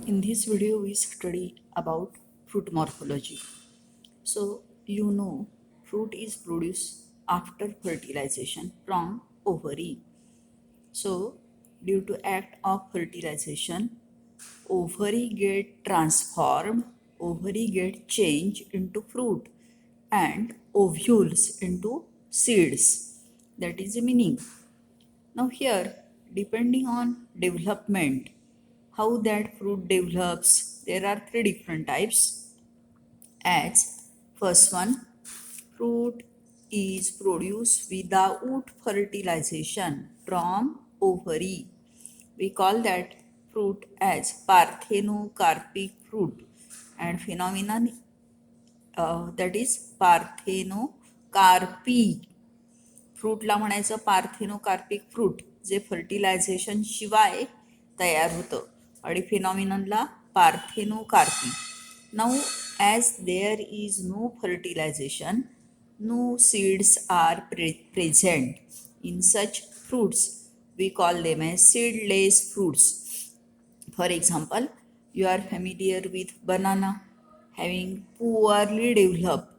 In this video, we study about fruit morphology. So, fruit is produced after fertilization from ovary. So, due to act of fertilization, ovary get transformed, ovary get changed into fruit and ovules into seeds. That is the meaning. Now here, depending on development, how that fruit develops, there are three different types. As first one, fruit is produced without fertilization from ovary. We call that fruit as parthenocarpic fruit, and phenomenon that is parthenocarpy. फ्रूटला म्हणायचं parthenocarpic fruit, जे fertilisation शिवाय तयार होतं, आणि फिनॉमिननला parthenocarpy. Now as there is no fertilisation, no seeds are present in such fruits, we call them as seedless fruits. For example, you are familiar with banana having poorly developed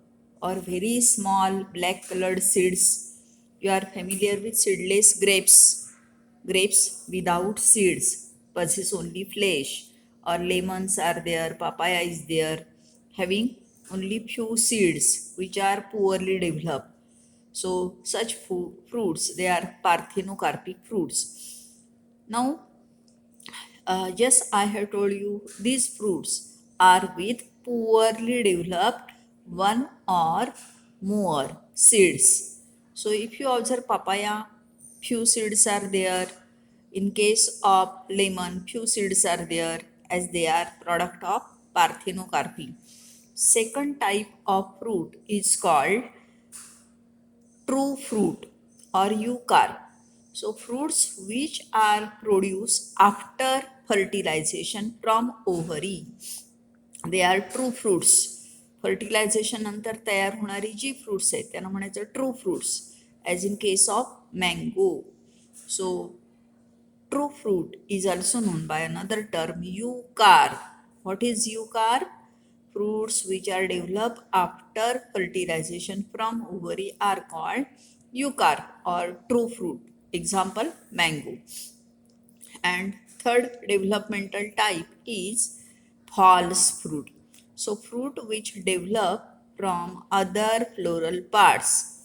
or very small black colored seeds. You are familiar with seedless grapes without seeds, possess only flesh, or lemons are there, papaya is there, having only few seeds which are poorly developed. So such fruits, they are parthenocarpic fruits. Now yes, I have told you these fruits are with poorly developed one or more seeds. So if you observe papaya, few seeds are there. In case of lemon, few seeds are there, as they are product of parthenocarpy. Second type of fruit is called true fruit or eucarp. So fruits which are produced after fertilization from ovary, they are true fruits. Fertilisation नंतर तयार होणारी जी fruits आहेत त्यांना म्हणायचं true fruits, as in case of mango. So true fruit is also known by another term, eucarp. What is eucarp? Fruits which are developed after fertilization from ovary are called eucarp or true fruit. Example, mango. And third developmental type is false fruit. So fruit which develop from other floral parts,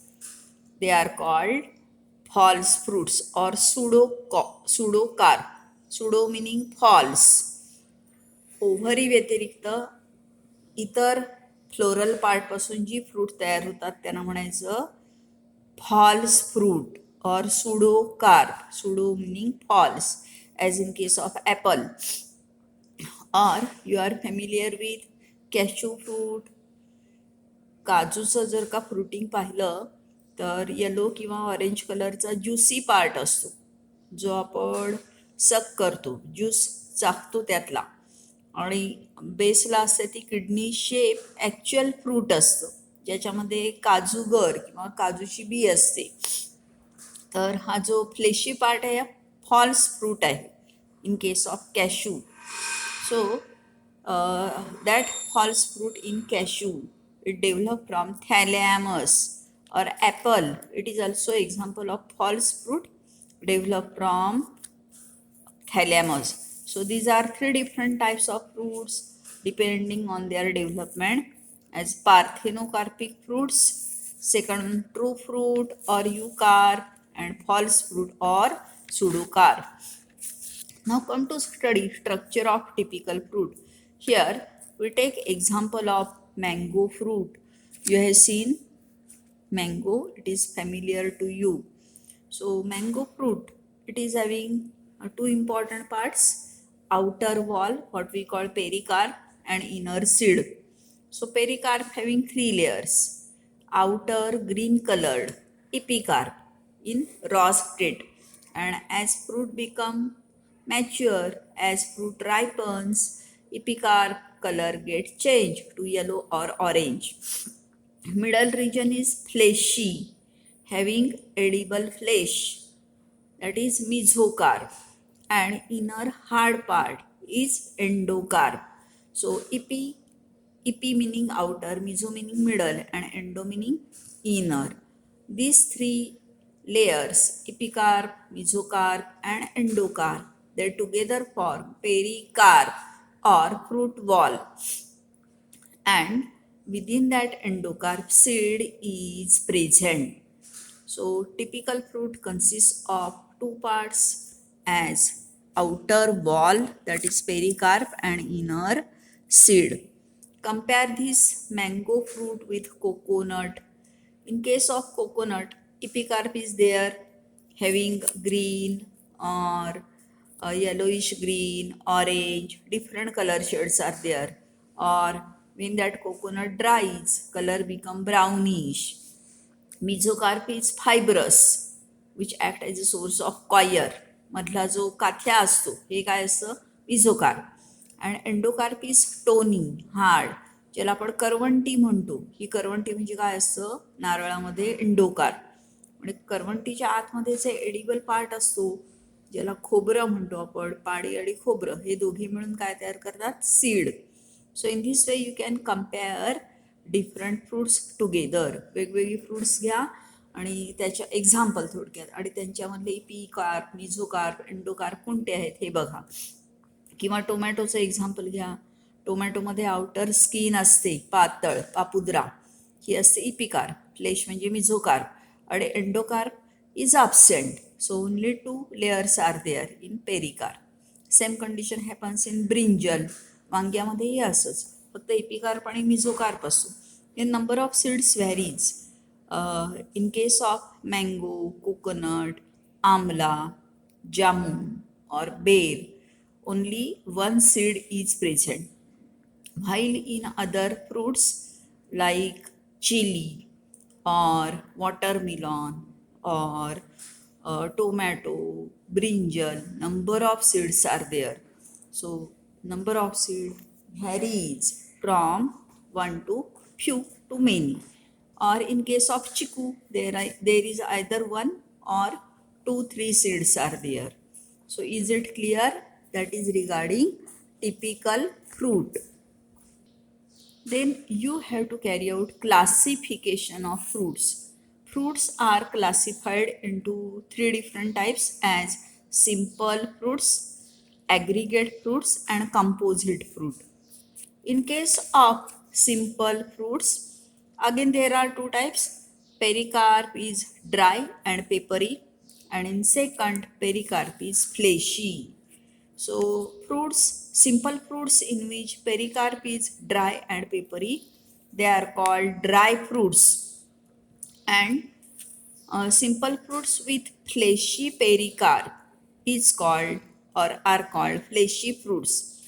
they are called false fruits or pseudocarp. Pseudo meaning false. Ovary व्यतिरिक्त इतर floral पार्टपासून जी fruit तयार होतात त्यांना म्हणायचं false fruit or pseudocarp. Pseudo meaning false, as in case of apple. Or you are familiar with cashew fruit. काजूचं जर का fruiting पाहिलं तर येलो किंवा ऑरेंज कलरचा ज्युसी पार्ट असतो, जो आपण सक करतो, ज्यूस चाखतो त्यातला, आणि बेसला असते ती किडनी शेप ॲक्च्युअल फ्रूट असतं, ज्याच्यामध्ये काजूगर किंवा काजूची बी असते. तर हा जो फ्लेशी पार्ट आहे फॉल्स फ्रूट आहे in case of cashew. So that false fruit in cashew, it developed from thalamus. Or apple, it is also example of false fruit developed from thalamus. So these are three different types of fruits depending on their development, as parthenocarpic fruits, second true fruit or eucarp, and false fruit or pseudocarp. Now come to study structure of typical fruit. Here we take example of mango fruit. You have seen mango, it is familiar to you. So mango fruit, it is having two important parts, outer wall what we call pericarp and inner seed. So pericarp having three layers, outer green colored epicarp in raw state, and as fruit become mature, as fruit ripens, epicarp color gets changed to yellow or orange. Middle region is fleshy, having edible flesh, that is mesocarp, and inner hard part is endocarp. So epi meaning outer, meso meaning middle, and endo meaning inner. These three layers, epicarp, mesocarp, and endocarp, they together form pericarp or fruit wall, and within that endocarp seed is present. So typical fruit consists of two parts as outer wall, that is pericarp, and inner seed. Compare this mango fruit with coconut. In case of coconut, epicarp is there having green or yellowish green, orange, different color shades are there. Or when that coconut dries, color become brownish. Mesocarp is fibrous, which act as a source of coir. मधला जो काथ्या असतो हे काय असतं mesocarp. And endocarp is stony hard, ज्याला आपण करवंटी म्हणतो. ही करवंटी म्हणजे काय असतं नारळामध्ये एंडोकार्प. म्हणजे करवंटीच्या आतमध्ये जे एडिबल पार्ट असतो ज्याला खोबरं म्हणतो आपण, पाडी आणि खोबरं हे दोघे मिळून काय तयार करतात seed. So in this way you can compare different fruits together. वेगवेगळी फ्रूट्स घ्या आणि त्याच्या एक्झाम्पल थोडक्यात आणि त्यांच्यामधले इपिकार्प, मिझोकार्प, एंडोकार्प कोणते आहेत हे बघा. किंवा टोमॅटोचं एक्झाम्पल घ्या. टोमॅटोमध्ये आउटर स्किन असते पातळ पापुद्रा, ही असते इपिकार्प. फ्लेश म्हणजे मिझोकार्प. आणि endocarp is absent. So only two layers are there in pericarp. Same condition happens in brinjal. वांग्यामध्येही असंच, फक्त एपिकार्प आणि मिझोकार्प असतो. In number of seeds varies. In case of mango, coconut, आमला, जामून और बेर, only one seed is present. While in other fruits like chili or watermelon or tomato, brinjal, number of seeds are there. So number of seed varies from one to few to many. Or in case of chiku, there is either one or two, three seeds are there. So is it clear? That is regarding typical fruit. Then you have to carry out classification of fruits. Fruits are classified into three different types as simple fruits, aggregate fruits, and composite fruit. In case of simple fruits, again there are two types. Pericarp is dry and papery, and in second pericarp is fleshy. So fruits, simple fruits in which pericarp is dry and papery, they are called dry fruits. And simple fruits with fleshy pericarp is called or are called fleshy fruits.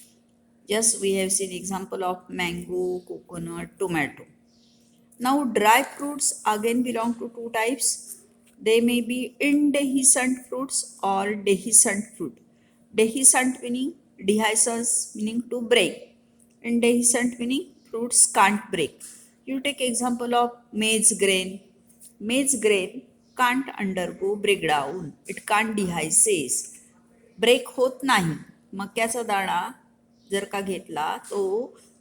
Just we have seen example of mango, coconut, tomato. Now dry fruits again belong to two types. They may be indehiscent fruits or dehiscent fruit. Dehiscent meaning, dehiscence meaning to break. Indehiscent meaning fruits can't break. You take example of maize grain. Maize grain can't undergo breakdown. It can't dehisce. Break होत नाही. मक्याचा दाणा जर का घेतला तो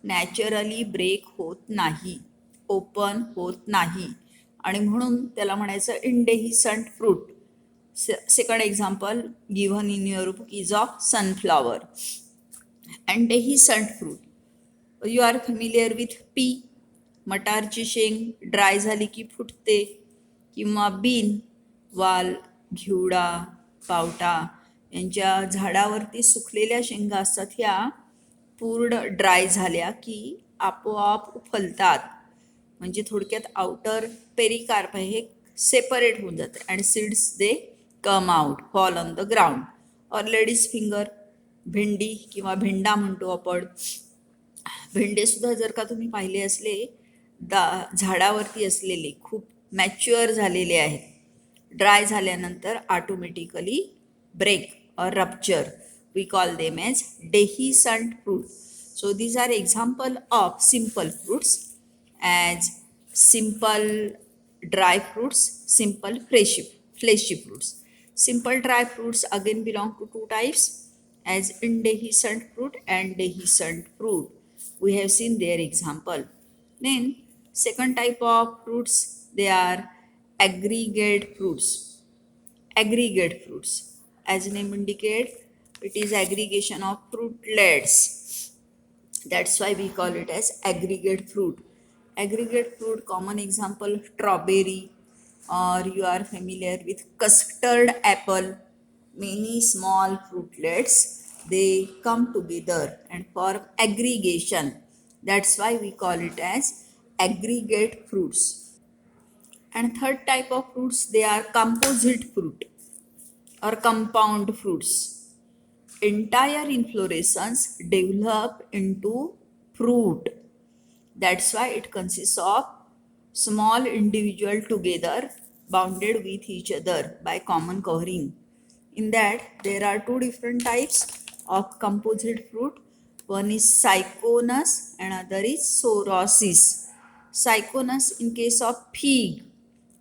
naturally break होत नाही, ओपन होत नाही, आणि म्हणून त्याला म्हणायचं indehiscent fruit. Second example given in your book is of sunflower. And dehiscent fruit, you are familiar with pea, मटारची शेंग ड्राय झाली की फुटते. किंवा बीन, वाल, घेवडा, पावटा यांच्या झाडावरती सुकलेल्या शेंगा असतात, ह्या पूर्ण ड्राय झाल्या की आपोआप उफलतात. म्हणजे थोडक्यात आउटर पेरिकार्प आहे हे सेपरेट होऊन जाते and seeds they come out, fall on the ground. और लेडीज फिंगर, भेंडी किंवा भेंडा म्हणतो आपण. भेंडेसुद्धा जर का तुम्ही पाहिले असले झाडावरती असलेले खूप मॅच्युअर झालेले आहेत, ड्राय झाल्यानंतर ऑटोमॅटिकली ब्रेक और rupture. We call them as dehiscent fruit. So these are example of simple fruits as simple dry fruits, simple fleshy fruits. Simple dry fruits again belong to two types. as indehiscent fruit and dehiscent fruit. We have seen their example. Then second type of fruits, they are aggregate fruits. Aggregate fruits, as name indicate, it is aggregation of fruitlets. That's why we call it as aggregate fruit. Aggregate fruit, common example, strawberry, or you are familiar with custard apple. Many small fruitlets, they come together and form aggregation. That's why we call it as aggregate fruits. And third type of fruits, they are composite fruit or compound fruits. Entire inflorescence develop into fruit. That's why it consists of small individual together bounded with each other by common covering. In that, there are two different types of composite fruit. One is cyconus and other is psoriasis. Cyconus in case of fig,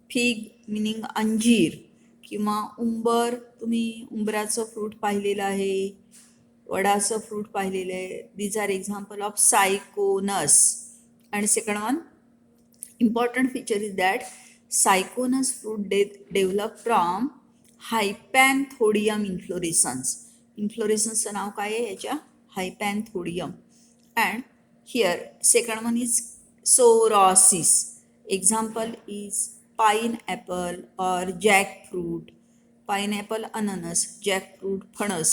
fig meaning अंजीर किंवा उंबर, तुम्ही उंबराचं fruit पाहिलेलं आहे, वडाचं fruit पाहिलेलं आहे. These are example of syconus. And second one, important feature is that cyconus fruit develop from hypanthodium inflorescence. Inflorescenceचं नाव काय आहे याच्या? Hypanthodium. And here second one is psoriasis. Example is pineapple or jackfruit. Pineapple अननस, jackfruit फणस.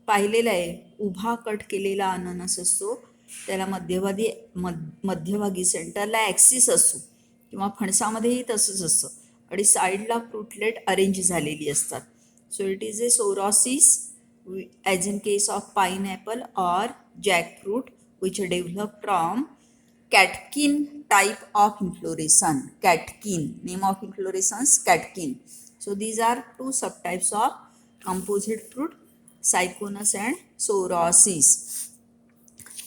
पाहिलेला आहे, उभा cut केलेला अननस असतो, त्याला मध्यभागी सेंटरला ॲक्सिस असतो, किंवा फणसामध्येही तसंच असतं आणि साईडला फ्रूटलेट अरेंज झालेली असतात. So it is a sorosis as in case of pineapple or jackfruit which develop from catkin type of inflorescence. Catkin, name of inflorescence catkin. So these are two subtypes of composite fruit, cyconus and psoriasis.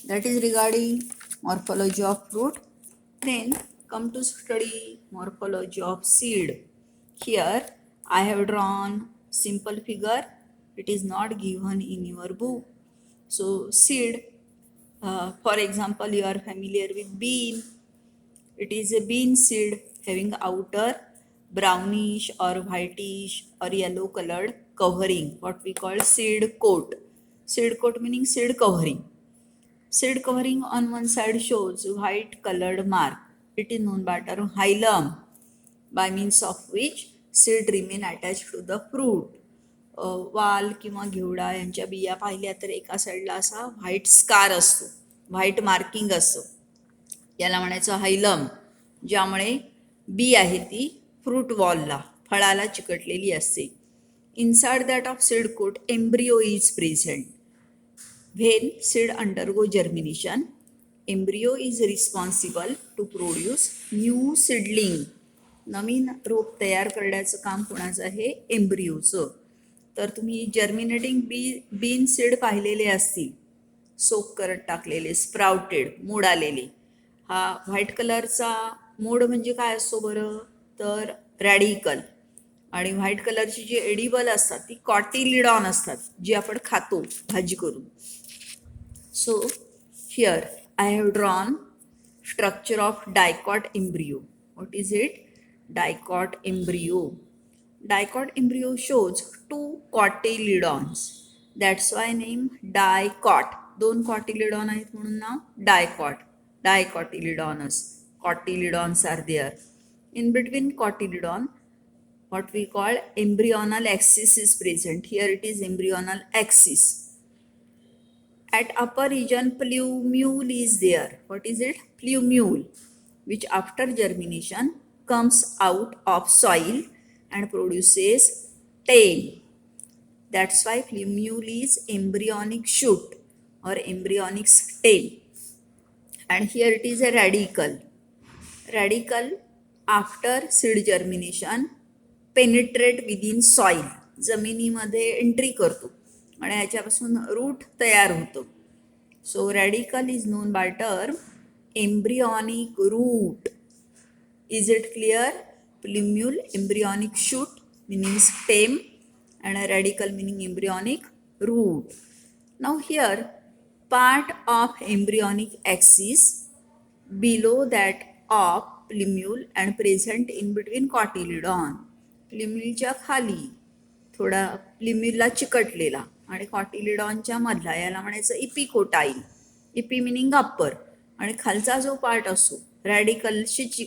That is regarding morphology of fruit. Then come to study morphology of seed. Here I have drawn simple figure. It is not given in your book. So seed, for example, you are familiar with bean. It is a bean seed having outer brownish or whitish or yellow colored covering, what we call seed coat. Seed coat meaning seed covering. Seed covering on one side shows white colored mark. It is known by term hilum, by means of which seed remain attached to the fruit. वाल किंवा घेवडा यांच्या बिया पाहिल्या तर एका साईडला असा white scar असतो, व्हाईट मार्किंग असतं, याला म्हणायचं हायलम, ज्यामुळे बी आहे ती फ्रूट वॉलला, फळाला चिकटलेली असते. Inside that of seed coat embryo is present. When seed undergo germination, embryo is responsible to produce new seedling. नवीन रोप तयार करण्याचं काम कोणाचं आहे? एम्ब्रियोचं. तर तुम्ही जर्मिनेटिंग बीन सीड पाहिलेले असतील, सोक करत टाकलेले, स्प्राउटेड, मोड आलेले. हा व्हाईट कलरचा मोड म्हणजे काय असतो बरं? तर रॅडिकल. आणि व्हाईट कलरची जी एडिबल असतात ती कॉटिलिडॉन असतात, जी आपण खातो भाजी करून. So here I have drawn structure of dicot embryo. What is it? Dicot embryo. Dicot embryo shows two cotyledons. That's why name dicot. दोन cotyledon आहेत म्हणून नाव dicot. Dicotyledonous. Cotyledons are there. In between cotyledon, what we call embryonal axis is present. Here it is embryonal axis. At upper region, plumule is there. What is it? Plumule, which after germination comes out of soil and produces tail. That's why plumule is embryonic shoot or embryonic tail. And here it is a radicle. Radicle after seed germination penetrate within soil. जमिनीमध्ये entry करतो आणि ह्याच्यापासून root तयार होतो. So radical is known by term embryonic root. Is it clear? Plumule, embryonic shoot meaning stem, and a radical meaning embryonic root. Now here, part of embryonic axis below that of plumule and present in between cotyledon. प्लिम्यूलच्या खाली थोडा प्लिम्यूलला चिकटलेला आणि कॉटिलिडॉनच्या मधला याला म्हणायचं इपिकोटाईल. EP meaning upper आणि खालचा जो part असो रॅडिकलशी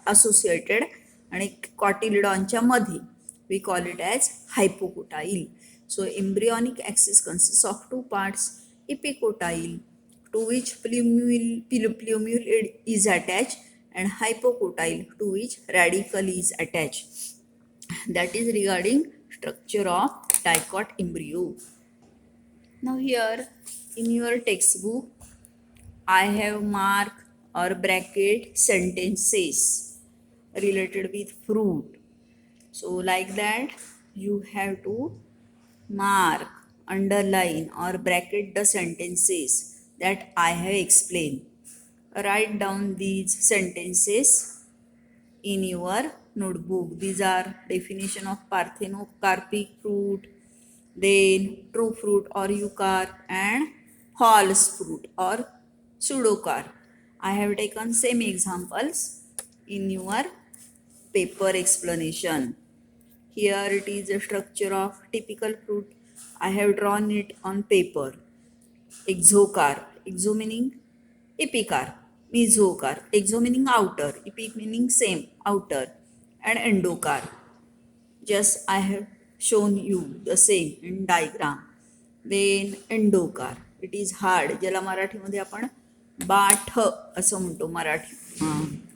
असोसिएटेड आणि कॉटिलिडॉनच्या मध्ये we call it as hypocotyl. So embryonic axis consists of two parts, epicotyle to which plumule is attached and hypocotyle to which radicle is attached. That is regarding structure of dicot embryo. Now here in your textbook I have mark or bracket sentences related with fruit. So like that you have to mark, underline or bracket the sentences that I have explained. Write down these sentences in your notebook. These are definition of parthenocarpic fruit, then true fruit or eucarp, and false fruit or pseudocarp. I have taken same examples in your paper explanation. Here it is a structure of typical fruit. I have drawn it on paper. Exocarp. Exo meaning epicarp. Mesocarp. Exo meaning outer. Epic meaning same, outer. And endocarp. Just I have shown you the same in diagram. Then endocarp. It is hard. ज्याला मराठीमध्ये आपण बाठ असं म्हणतो, मराठी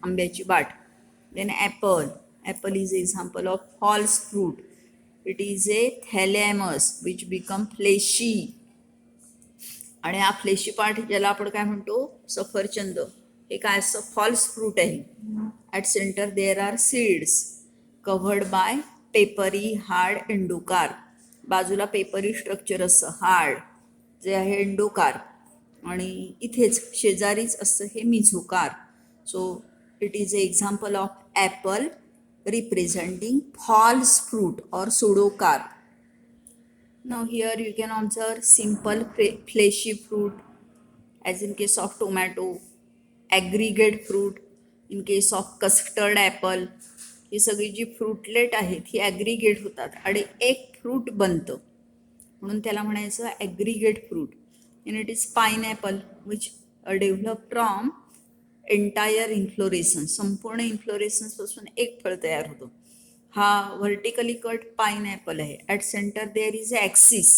आंब्याची बाठ. Then apple. Apple is an example of false fruit. It is a thalamus which become fleshy. आणि हा fleshy part ज्याला आपण काय म्हणतो सफरचंद, हे काय असं फॉल्स फ्रूट आहे. At centre there are seeds covered by papery hard endocarp. बाजूला पेपरी स्ट्रक्चर असं हार्ड जे आहे एंडोकार्प आणि इथेच शेजारीच असतं हे mesocarp. So it is a example of apple representing false fruit or pseudocarp. Now here you can observe simple fleshy fruit as in case of tomato, aggregate fruit in case of custard apple. ही सगळी जी फ्रूटलेट आहेत ही aggregate होतात आणि एक fruit बनतं म्हणून त्याला म्हणायचं aggregate fruit. In it is pineapple which develop from entire inflorescence. संपूर्ण इन्फ्लोरेसन्सपासून एक फळ तयार होतं. हा व्हर्टिकली कट पाइनॲपल आहे. At centre there is axis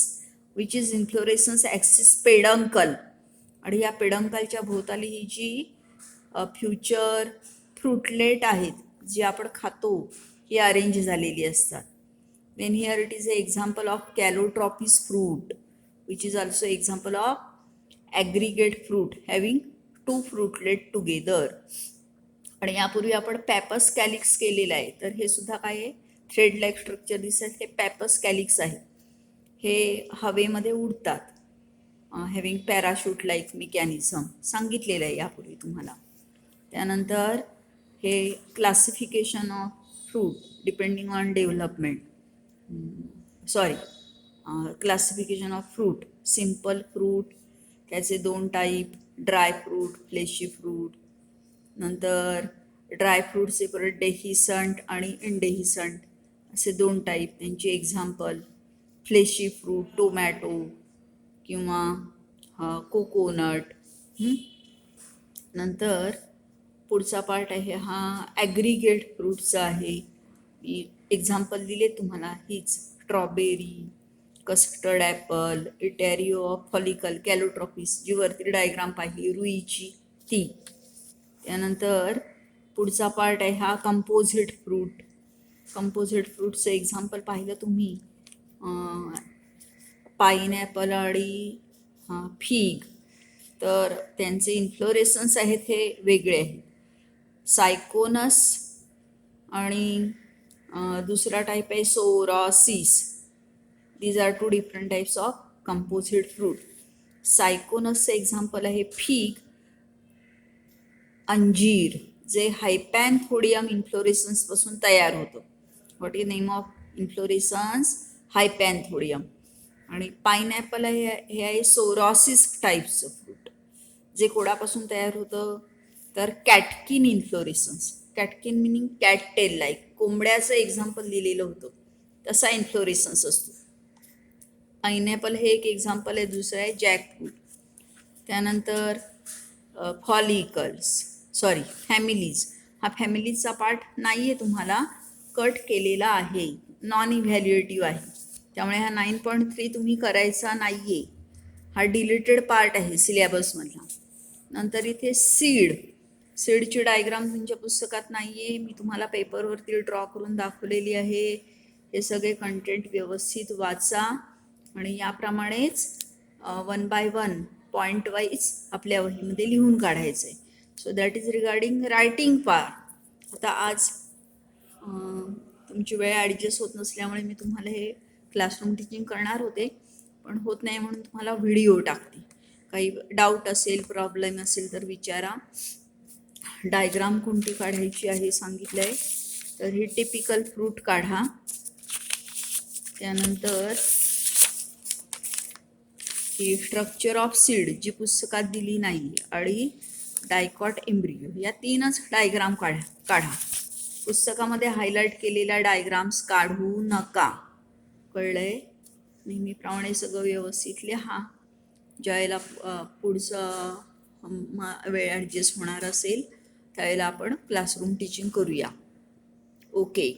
which is inflorescence axis peduncle आणि या पेडंकलच्या भोवताली ही जी फ्युचर फ्रूटलेट आहेत जी आपण खातो ही अरेंज झालेली असतात. Then here it is a example of calotropis fruit which is also example of aggregate fruit having two fruitlet together. आणि यापूर्वी आपण पॅपस कॅलिक्स केलेलं आहे. तर हे सुद्धा काय आहे थ्रेड लाईक स्ट्रक्चर दिसत. हे पॅपस कॅलिक्स आहे. हे हवेमध्ये उडतात. हॅव्हिंग पॅराशूट लाईक मेकॅनिझम सांगितलेलं आहे यापूर्वी तुम्हाला. त्यानंतर हे classification of fruit depending on development. Classification of fruit. Simple fruit त्याचे 2 type, dry fruit, fleshy fruit. नंतर ड्राय फ्रूटचे परत डेहिसंट आणि इनडेहिसंट असे 2 टाईप. त्यांची एक्झाम्पल फ्लेशी फ्रूट टोमॅटो किंवा कोकोनट. नंतर पुढचा पार्ट आहे हा ॲग्रिगेट फ्रूटचा आहे. मी एक्झाम्पल दिले तुम्हाला हीच strawberry, custard apple, etaerio of follicle, calotropis जी वरती डायग्राम पाहिली रुईची ती. त्यानंतर पुढचा पार्ट आहे हा कंपोजिट फ्रूट. कंपोजिट फ्रूटचं एक्झाम्पल पाहिलं तुम्ही पाइनॲपल आणि फिग. तर त्यांचे इन्फ्लोरेसन्स आहेत हे वेगळे आहेत. सायकोनस आणि दुसरा टाईप आहे sorosis. These are 2 different types of composite fruit. सायकोनसचं एक्झाम्पल आहे फिग, अंजीर जे हायपॅन्थोडियम इन्फ्लोरेसन्सपासून तयार होतं. What is name of inflorescence? Hypanthodium. आणि पाईनॲपल हे आहे सोरॉसिस टाईपचं फ्रूट, जे कोडापासून तयार होतं तर catkin inflorescence. Catkin meaning cat tail like, कोंबड्याचं एक्झाम्पल दिलेलं होतं तसा इन्फ्लोरेसन्स असतो. पाईनॲपल हे एक एक्झाम्पल आहे. दुसरं आहे जॅकफ्रूट. त्यानंतर फॅमिलीज. हा फॅमिलीजचा पार्ट नाही आहे, तुम्हाला कट केलेला आहे, नॉन इव्हॅल्युएटिव्ह आहे, त्यामुळे हा 9.3 तुम्ही करायचा नाही आहे. हा डिलीटेड पार्ट आहे सिलेबसमधला. नंतर इथे सीडची डायग्राम तुमच्या पुस्तकात नाही आहे, मी तुम्हाला पेपरवरती ड्रॉ करून दाखवलेली आहे. हे सगळे कंटेंट व्यवस्थित वाचा आणि याप्रमाणेच 1 बाय 1 पॉईंट वाईज आपल्या वहीमध्ये लिहून काढायचं आहे. So that is regarding writing part. आता आज तुमची वेळ ॲडजस्ट होत नसल्यामुळे मी तुम्हाला हे क्लासरूम टीचिंग करणार होते, पण होत नाही म्हणून तुम्हाला व्हिडिओ टाकते. काही डाऊट असेल, प्रॉब्लेम असेल तर विचारा. डायग्राम कोणती काढायची आहे सांगितलं आहे, तर ही टिपिकल फ्रूट काढा. त्यानंतर ही स्ट्रक्चर ऑफ सीड जी पुस्तकात दिली नाही आणि डायकॉट एम्ब्रियो, या 3च डायग्राम काढा. पुस्तकामध्ये हायलाईट केलेल्या डायग्राम्स काढू नका. कळलंय? नेहमीप्रमाणे सगळं व्यवस्थित लिहा. ज्यावेळेला पुढचं वेळ ॲडजस्ट होणार असेल त्यावेळेला आपण क्लासरूम टीचिंग करूया. ओके.